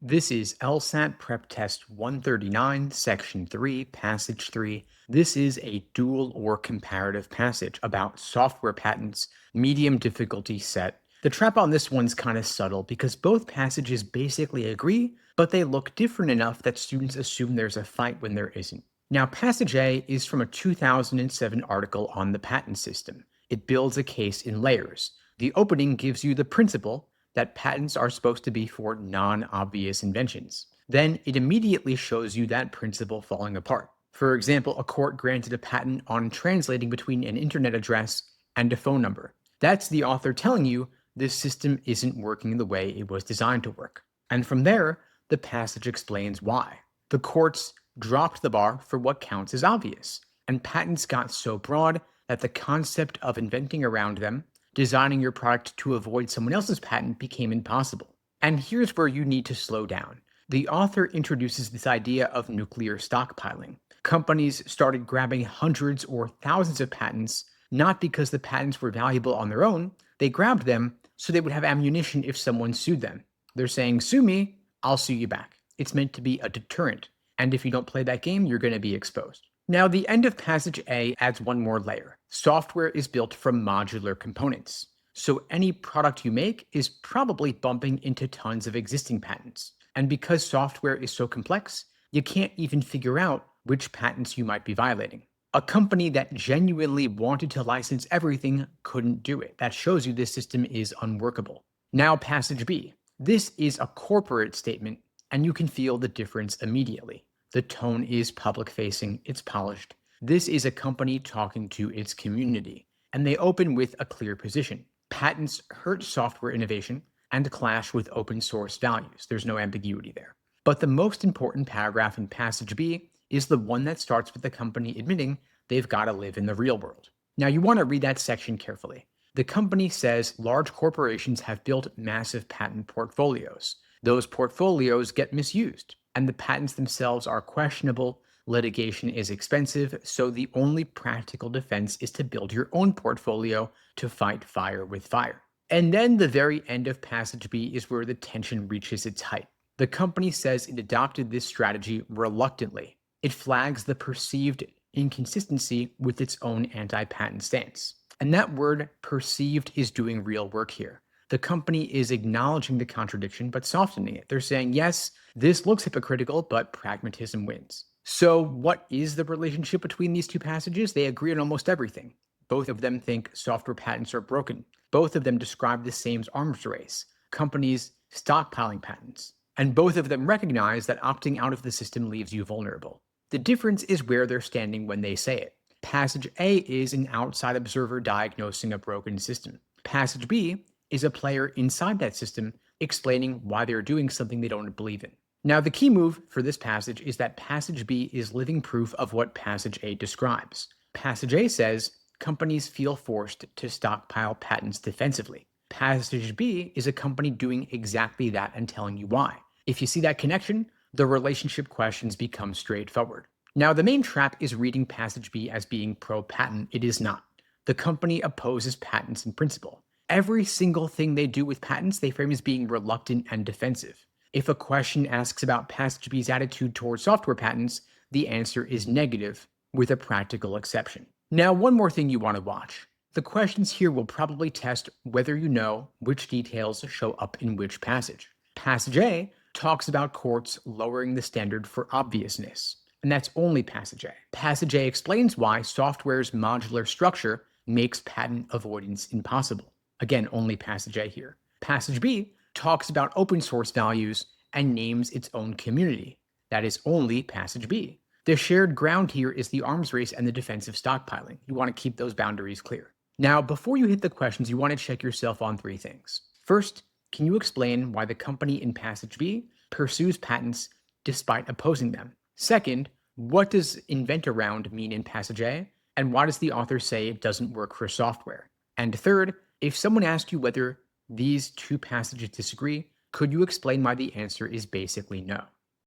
This is LSAT Prep Test 139, Section 3, Passage 3. This is a dual or comparative passage about software patents, medium difficulty set. The trap on this one's kind of subtle because both passages basically agree, but they look different enough that students assume there's a fight when there isn't. Now, Passage A is from a 2007 article on the patent system. It builds a case in layers. The opening gives you the principle that patents are supposed to be for non-obvious inventions. Then it immediately shows you that principle falling apart. For example, a court granted a patent on translating between an internet address and a phone number. That's the author telling you this system isn't working the way it was designed to work. And from there, the passage explains why. The courts dropped the bar for what counts as obvious, and patents got so broad that the concept of inventing around them, designing your product to avoid someone else's patent, became impossible. And here's where you need to slow down. The author introduces this idea of nuclear stockpiling. Companies started grabbing hundreds or thousands of patents, not because the patents were valuable on their own. They grabbed them so they would have ammunition if someone sued them. They're saying, sue me, I'll sue you back. It's meant to be a deterrent. And if you don't play that game, you're going to be exposed. Now, the end of Passage A adds one more layer. Software is built from modular components. So any product you make is probably bumping into tons of existing patents. And because software is so complex, you can't even figure out which patents you might be violating. A company that genuinely wanted to license everything couldn't do it. That shows you this system is unworkable. Now, Passage B. This is a corporate statement, and you can feel the difference immediately. The tone is public-facing, it's polished. This is a company talking to its community, and they open with a clear position. Patents hurt software innovation and clash with open source values. There's no ambiguity there. But the most important paragraph in Passage B is the one that starts with the company admitting they've got to live in the real world. Now, you want to read that section carefully. The company says large corporations have built massive patent portfolios. Those portfolios get misused, and the patents themselves are questionable. Litigation is expensive, so the only practical defense is to build your own portfolio to fight fire with fire. And then the very end of Passage B is where the tension reaches its height. The company says it adopted this strategy reluctantly. It flags the perceived inconsistency with its own anti-patent stance. And that word perceived is doing real work here. The company is acknowledging the contradiction, but softening it. They're saying, yes, this looks hypocritical, but pragmatism wins. So what is the relationship between these two passages? They agree on almost everything. Both of them think software patents are broken. Both of them describe the same arms race, companies stockpiling patents. And both of them recognize that opting out of the system leaves you vulnerable. The difference is where they're standing when they say it. Passage A is an outside observer diagnosing a broken system. Passage B is a player inside that system explaining why they're doing something they don't believe in. Now, the key move for this passage is that Passage B is living proof of what Passage A describes. Passage A says companies feel forced to stockpile patents defensively. Passage B is a company doing exactly that and telling you why. If you see that connection, the relationship questions become straightforward. Now, the main trap is reading Passage B as being pro-patent. It is not. The company opposes patents in principle. Every single thing they do with patents, they frame as being reluctant and defensive. If a question asks about Passage B's attitude towards software patents, the answer is negative, with a practical exception. Now, one more thing you want to watch. The questions here will probably test whether you know which details show up in which passage. Passage A talks about courts lowering the standard for obviousness, and that's only Passage A. Passage A explains why software's modular structure makes patent avoidance impossible. Again, only Passage A here. Passage B talks about open source values and names its own community. That is only Passage B. The shared ground here is the arms race and the defensive stockpiling. You want to keep those boundaries clear. Now, before you hit the questions, you want to check yourself on three things. First, can you explain why the company in Passage B pursues patents despite opposing them? Second, what does invent around mean in Passage A? And why does the author say it doesn't work for software? And third, if someone asked you whether these two passages disagree, could you explain why the answer is basically no?